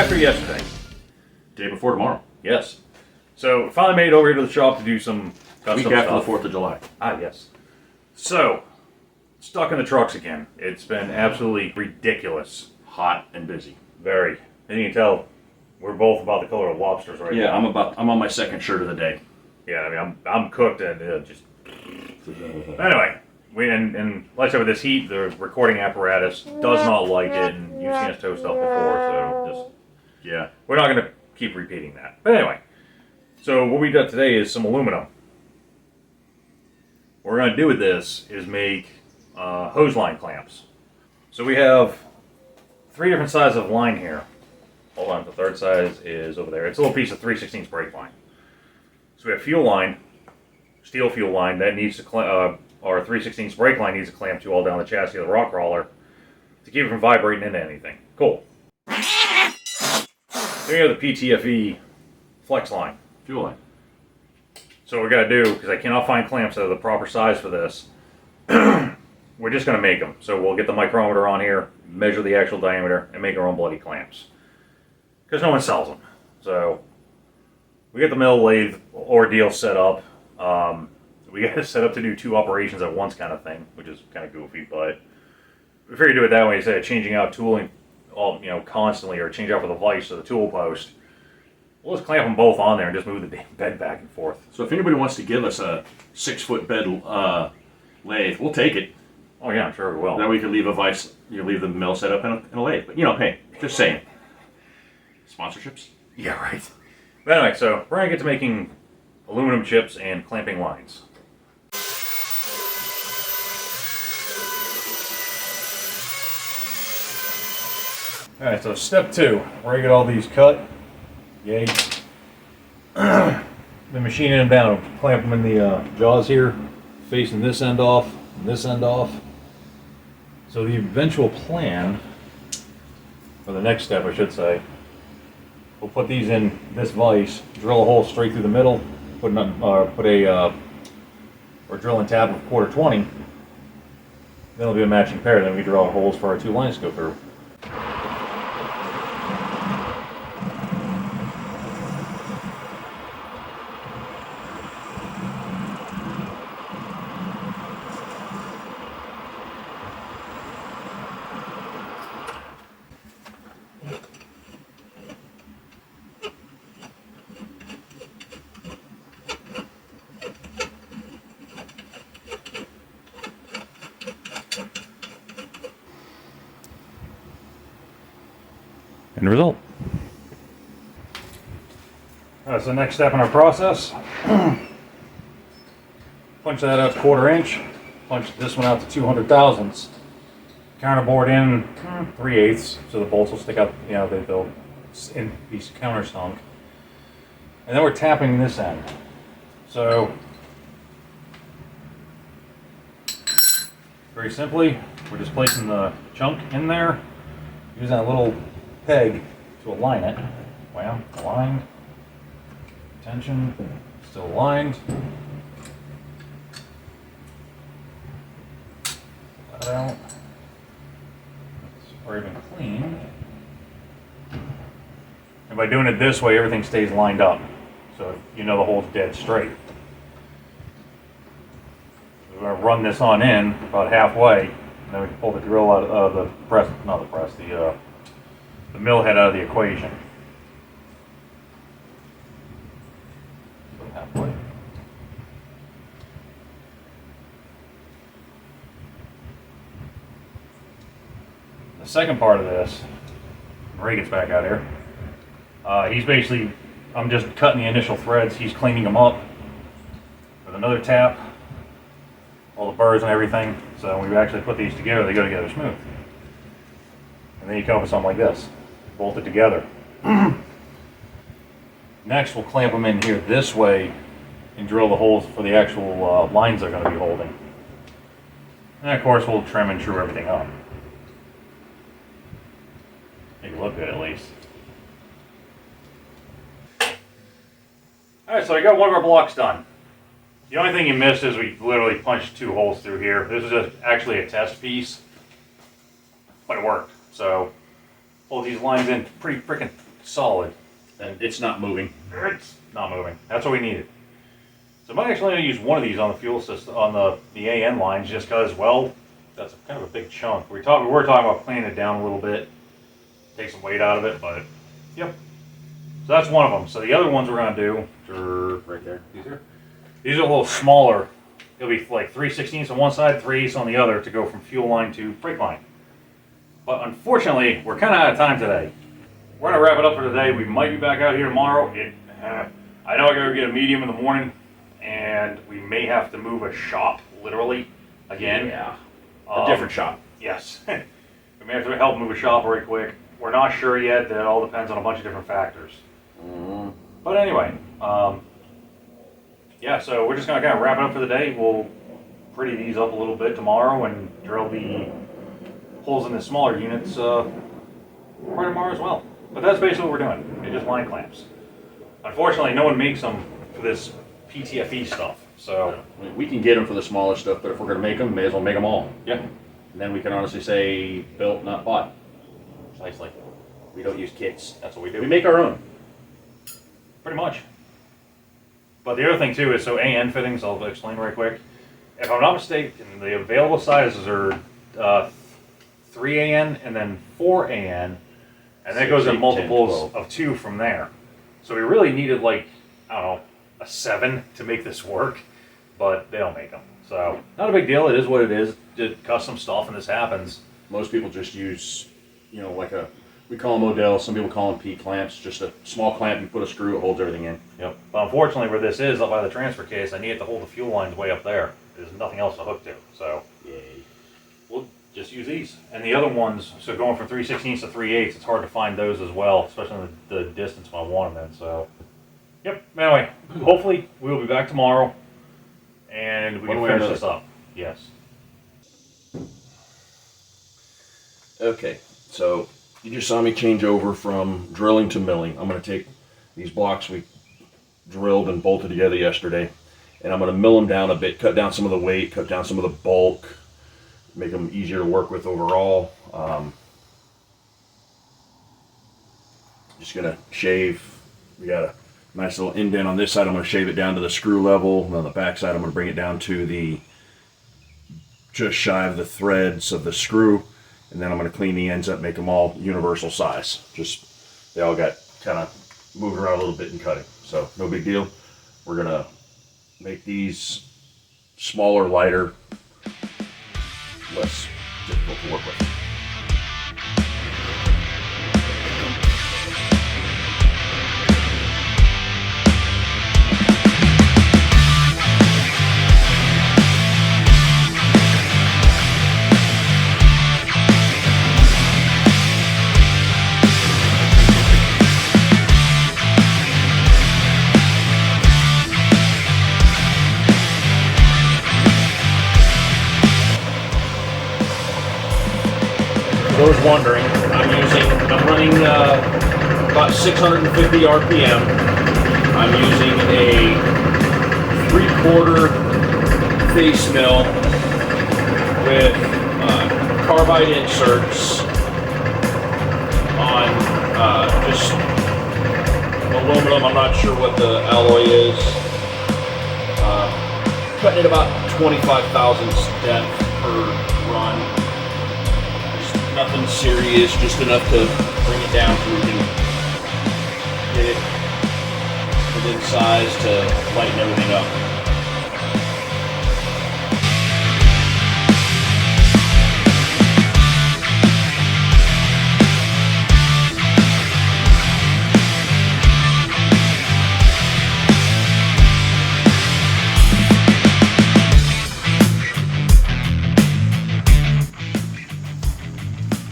after yesterday. Day before tomorrow. Yes. So finally made it over here to the shop to do some custom Week after stuff. the 4th of July. Ah, yes. So, stuck in the trucks again. It's been absolutely ridiculous. Hot and busy. Very. And you can tell we're both about the color of lobsters right Yeah, now. I'm on my second shirt of the day. Yeah, I mean, I'm cooked and just... Anyway, and like I said, with this heat, the recording apparatus does not like it, and you've seen us toast up before, so just... Yeah. We're not going to keep repeating that. But anyway, so what we got today is some aluminum. What we're going to do with this is make hose line clamps. So we have 3 different sizes of line here. Hold on, the third size is over there. It's a little piece of 3/16 brake line. So we have fuel line, steel fuel line, that needs to our 3/16 brake line needs to clamp to all down the chassis of the rock crawler to keep it from vibrating into anything. Cool. Then we have the PTFE flex line. Fuel line. So what we got to do, because I cannot find clamps that are the proper size for this, we're just going to make them. So we'll get the micrometer on here, measure the actual diameter, and make our own bloody clamps. Because no one sells them. So we get the mill lathe ordeal set up. We got it set up to do 2 operations at once kind of thing, which is kind of goofy, but we figured to do it that way instead of changing out tooling constantly, or change out for the vise or the tool post. We'll just clamp them both on there and just move the damn bed back and forth. So if anybody wants to give us a 6-foot bed lathe, we'll take it. Oh yeah, I'm sure we will. Then we can leave a vise, leave the mill set up in a lathe. But hey, just saying. Sponsorships? Yeah, right. But anyway, so we're going to get to making aluminum chips and clamping lines. Alright, so step 2. We're going to get all these cut. Yay. Then machining them down. Clamp them in the jaws here, facing this end off, and this end off. So the eventual plan, or the next step I should say, we'll put these in this vise, drill a hole straight through the middle, or drill and tap of 1/4-20. Then it'll be a matching pair. Then we draw holes for our 2 lines to go through. End result. That's the next step in our process. Punch that out to 1/4 inch. Punch this one out to 200 thousandths. Counterboard in 3/8, so the bolts will stick out. They'll be countersunk. And then we're tapping this end. So very simply, we're just placing the chunk in there, using a little peg to align it. Well, aligned. Tension, still aligned. Pull that out. Or even clean. And by doing it this way, everything stays lined up. So the hole's dead straight. We're going to run this on in about halfway, and then we can pull the drill out of the mill head out of the equation. Halfway. The second part of this, Ray gets back out here. He's basically, I'm just cutting the initial threads. He's cleaning them up with another tap, all the burrs and everything. So when we actually put these together, they go together smooth. And then you come up with something like this, bolted together. Next, we'll clamp them in here this way and drill the holes for the actual lines they're going to be holding. And of course, we'll trim and true everything up. Make it look good at least. Alright, so I got one of our blocks done. The only thing you missed is we literally punched 2 holes through here. This is just actually a test piece, but it worked. So pull these lines in pretty freaking solid. And it's not moving. It's not moving. That's what we needed. So I might actually only use one of these on the fuel system, on the AN lines, just because, well, that's kind of a big chunk. We were talking about cleaning it down a little bit, take some weight out of it, but yep. So that's one of them. So the other ones we're gonna do are Right there. These are a little smaller. It'll be like 3/16 on one side, 3/8 on the other to go from fuel line to brake line. But unfortunately, we're kind of out of time today. We're gonna wrap it up for today. We might be back out here tomorrow. I know I gotta get a medium in the morning, and we may have to move a shop, literally, again. Yeah. A different shop. Yes. We may have to help move a shop right quick. We're not sure yet. That all depends on a bunch of different factors. But anyway, yeah, so we're just going to kind of wrap it up for the day. We'll pretty these up a little bit tomorrow and drill the holes in the smaller units right tomorrow as well. But that's basically what we're doing. They're just line clamps. Unfortunately, no one makes them for this PTFE stuff. So We can get them for the smaller stuff, but if we're going to make them, may as well make them all. yeah, And then we can honestly say built, not bought. Precisely. We don't use kits. that's what we do. We make our own. Pretty much. But the other thing too is, so AN fittings, I'll explain right quick. If I'm not mistaken, the available sizes are 3 AN and then 4 AN, and that goes 6, in 8, multiples 10, of 2 from there. So we really needed, like, I don't know, a 7 to make this work, but they don't make them. So not a big deal. It is what it is. Did custom stuff, and this happens. Most people just use, like we call them Odell, some people call them P clamps, just a small clamp, you put a screw, it holds everything in. Yep. But unfortunately, where this is up by the transfer case, I need it to hold the fuel lines way up there. There's nothing else to hook to. So Yay. we'll just use these. And the other ones, so going from 3/16 to 3/8, it's hard to find those as well, especially in the distance when I want them in. So, yep. Anyway, hopefully we'll be back tomorrow, and we One can way or finish this another. up. Yes. Okay, so you just saw me change over from drilling to milling. I'm going to take these blocks we drilled and bolted together yesterday, and I'm going to mill them down a bit, cut down some of the weight, cut down some of the bulk, make them easier to work with overall. Just going to shave. We got a nice little indent on this side. I'm going to shave it down to the screw level, and on the back side I'm going to bring it down to the just shy of the threads of the screw. And then I'm going to clean the ends up, make them all universal size. Just, they all got kind of moved around a little bit in cutting. So, no big deal. We're going to make these smaller, lighter, less difficult to work with. For those wondering, I'm running about 650 RPM. I'm using a 3/4 face mill with carbide inserts on just aluminum. I'm not sure what the alloy is. Cutting it about 25 thousandths depth per run. Nothing serious, just enough to bring it down so we can get it within size to lighten everything up.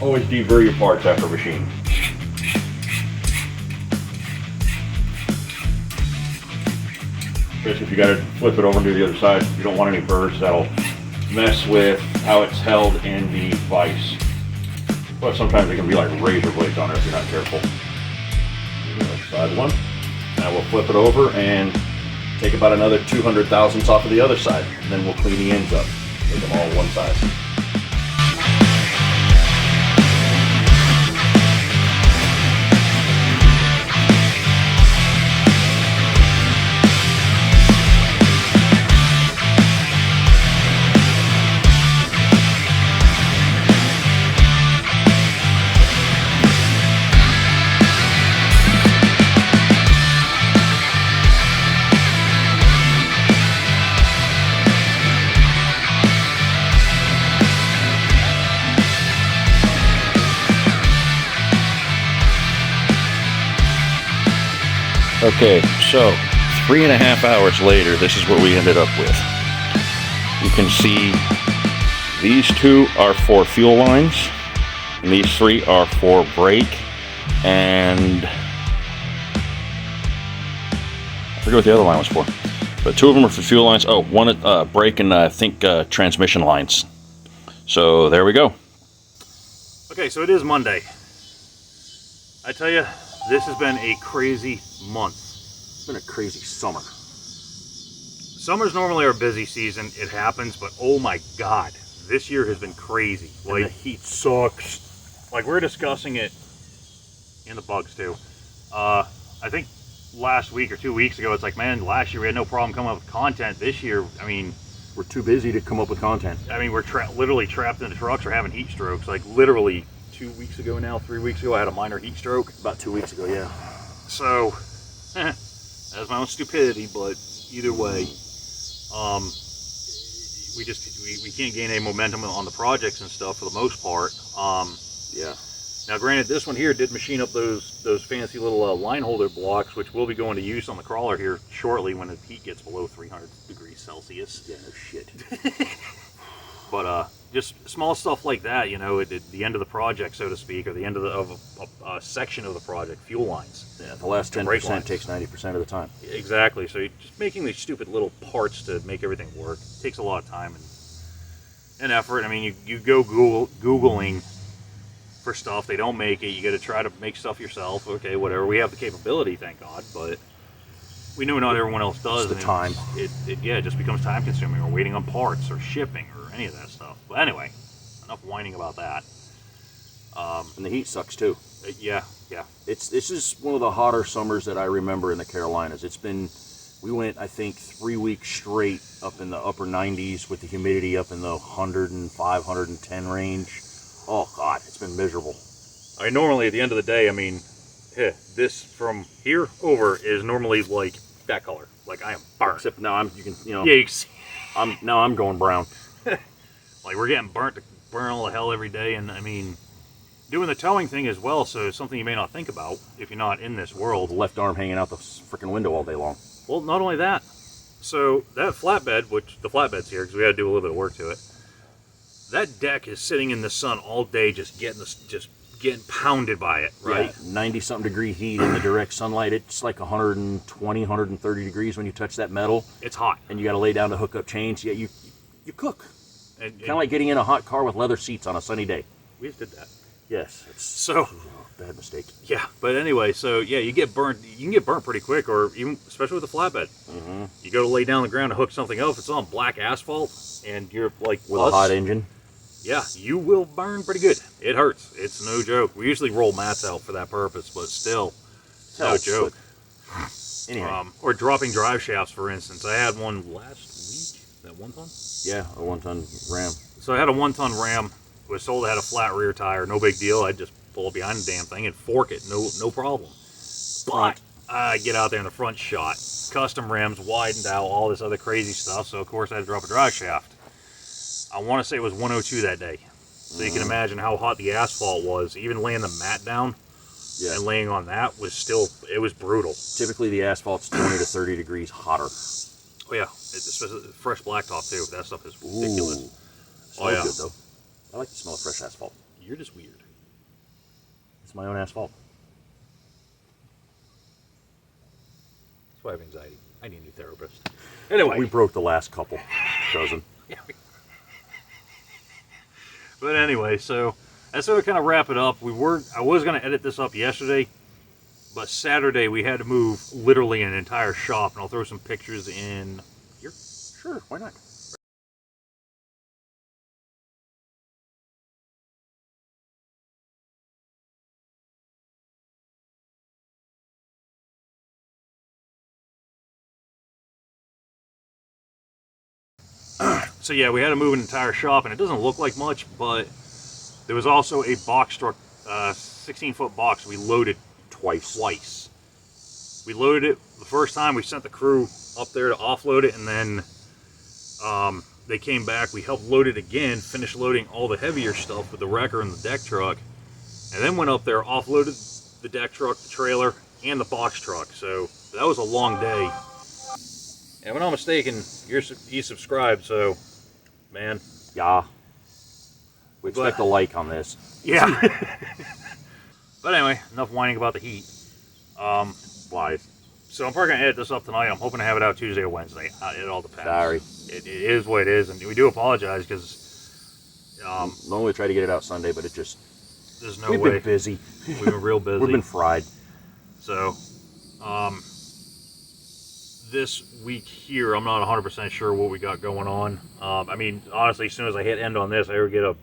Always deburr your parts after machining. Especially if you got to flip it over and do the other side, you don't want any burrs. That'll mess with how it's held in the vise. But sometimes it can be like razor blades on it if you're not careful. Side one. Now we'll flip it over and take about another 200 thousandths off of the other side. And then we'll clean the ends up. Make them all one size. Okay, so 3.5 hours later, this is what we ended up with. You can see these two are for fuel lines, and these three are for brake, and I forget what the other line was for. But two of them are for fuel lines. Oh, one brake and I think transmission lines. So there we go. Okay, so it is Monday. I tell you, this has been a crazy month. It's been a crazy summer. Summers normally our busy season. It happens, but oh my God, this year has been crazy. And the heat sucks. Like we're discussing it, and the bugs too. I think last week or 2 weeks ago, it's like, man, last year we had no problem coming up with content. This year, I mean, We're too busy to come up with content. I mean, we're literally trapped in the trucks or having heat strokes. Like literally 2 weeks ago now, 3 weeks ago, I had a minor heat stroke. About 2 weeks ago, yeah. So, that's my own stupidity, but either way, we can't gain any momentum on the projects and stuff for the most part. Yeah. Now, granted, this one here did machine up those fancy little line holder blocks, which will be going to use on the crawler here shortly when the heat gets below 300 degrees Celsius. Yeah, no shit. But just small stuff like that, you know, at the end of the project, so to speak, or the end of a section of the project, fuel lines. Yeah, the last 10% takes 90% of the time. Exactly. So you're just making these stupid little parts to make everything work. It takes a lot of time and effort. I mean, you go Googling for stuff, they don't make it. You got to try to make stuff yourself. Okay, whatever. We have the capability, thank God, but we know not everyone else does. It's the time. It just becomes time consuming, or waiting on parts, or shipping, or any of that stuff. But anyway, enough whining about that. And the heat sucks too. Yeah. This is one of the hotter summers that I remember in the Carolinas. We went, I think, 3 weeks straight up in the upper 90s with the humidity up in the 105, 110 range. Oh God, it's been miserable. I mean, normally at the end of the day, I mean, this from here over is normally like that color. Like I am burnt. Except now you can see. I'm going brown. Like we're getting burnt all the hell every day, and I mean, doing the towing thing as well. So it's something you may not think about if you're not in this world. The left arm hanging out the freaking window all day long. Well, not only that. So that flatbed, which the flatbed's here because we had to do a little bit of work to it. That deck is sitting in the sun all day, just getting pounded by it, right? Yeah, 90-something degree heat in the direct sunlight. It's like 120, 130 degrees when you touch that metal. It's hot. And you got to lay down to hook up chains. Yeah, you cook. And kind of like getting in a hot car with leather seats on a sunny day. We just did that. Yes. Bad mistake. Yeah, but anyway, so yeah, you get burnt. You can get burnt pretty quick, or even especially with a flatbed. Mm-hmm. You go to lay down on the ground to hook something up. It's on black asphalt, and you're like with a hot engine. Yeah, you will burn pretty good. It hurts. It's no joke. We usually roll mats out for that purpose, but still, it's no joke. Anyway. Or dropping drive shafts, for instance. I had one last week. That 1 ton? Yeah, a 1-ton Ram. So I had a 1-ton Ram. It was sold. It had a flat rear tire. No big deal. I'd just pull it behind the damn thing and fork it. No problem. But I get out there in the front shot. Custom rims, widened out, all this other crazy stuff. So, of course, I had to drop a drive shaft. I want to say it was 102 that day. So you can imagine how hot the asphalt was. Even laying the mat down and laying on that it was brutal. Typically the asphalt's 20 to 30 degrees hotter. Oh yeah, especially fresh blacktop too. That stuff is ridiculous. Ooh. Smells good though. I like the smell of fresh asphalt. You're just weird. It's my own asphalt. That's why I have anxiety. I need a new therapist. Anyway. We broke the last couple dozen. Yeah. But anyway, so that's how we kind of wrap it up. I was going to edit this up yesterday, but Saturday we had to move literally an entire shop, and I'll throw some pictures in here. Sure, why not? So yeah, we had to move an entire shop, and it doesn't look like much, but there was also a box truck, 16-foot box we loaded twice. We loaded it the first time. We sent the crew up there to offload it, and then they came back. We helped load it again, finished loading all the heavier stuff with the wrecker and the deck truck, and then went up there, offloaded the deck truck, the trailer, and the box truck. So That was a long day. And if I'm not mistaken, you subscribed, so, man. Yeah. We expect a like on this. Yeah. But anyway, enough whining about the heat. Lies. So I'm probably going to edit this up tonight. I'm hoping to have it out Tuesday or Wednesday. It all depends. Sorry. It is what it is, and we do apologize because Normally we try to get it out Sunday, but it just... there's no We've way. been busy. We've been real busy. We've been fried. So, this week here, I'm not 100% sure what we got going on. I mean, honestly, as soon as I hit end on this, I ever get a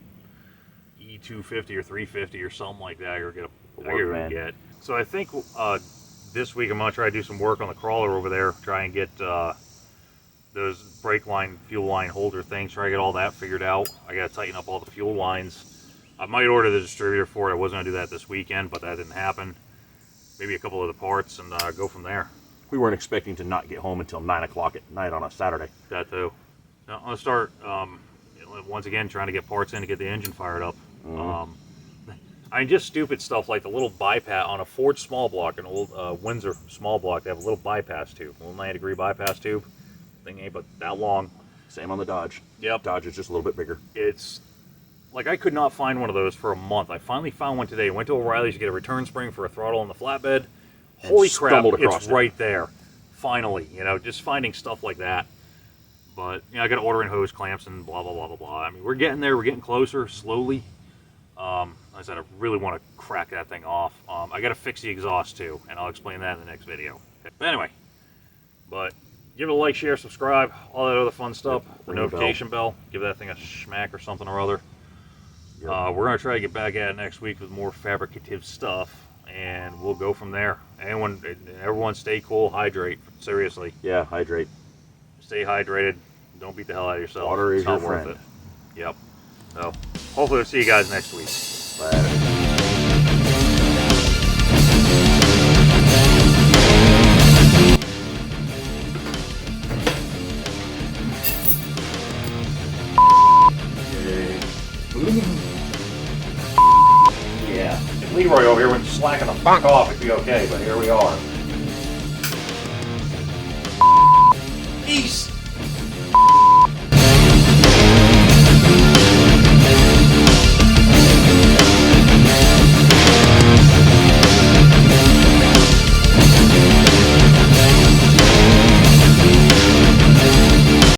E250 or 350 or something like that, I ever get. So I think this week I'm going to try to do some work on the crawler over there, try and get those brake line, fuel line holder things, try to get all that figured out. I got to tighten up all the fuel lines. I might order the distributor for it. I was going to do that this weekend, but that didn't happen. Maybe a couple of the parts and go from there. We weren't expecting to not get home until 9 o'clock at night on a Saturday. That too. Now, I'm going to start, once again, trying to get parts in to get the engine fired up. I mean, just stupid stuff like the little bypass on a Ford small block, an old Windsor small block. They have a little bypass tube, a little 90-degree bypass tube. Thing ain't but that long. Same on the Dodge. Yep. Dodge is just a little bit bigger. It's like I could not find one of those for a month. I finally found one today. Went to O'Reilly's to get a return spring for a throttle on the flatbed. Holy crap, it's right there. Finally, just finding stuff like that. But, I got to order in hose clamps and blah, blah, blah, blah, blah. I mean, we're getting there. We're getting closer, slowly. Like I said, I really want to crack that thing off. I got to fix the exhaust, too, and I'll explain that in the next video. But anyway, give it a like, share, subscribe, all that other fun stuff. The notification bell. Give that thing a smack or something or other. Yep. We're going to try to get back at it next week with more fabricative stuff, and we'll go from there. Everyone stay cool, hydrate, seriously. Yeah, hydrate. Stay hydrated. Don't beat the hell out of yourself. Water is it's not your worth friend. it. Yep. So, hopefully we'll see you guys next week. Later. Yeah. If Leroy over here went slacking the fuck off, it'd be okay, but here we are. Peace!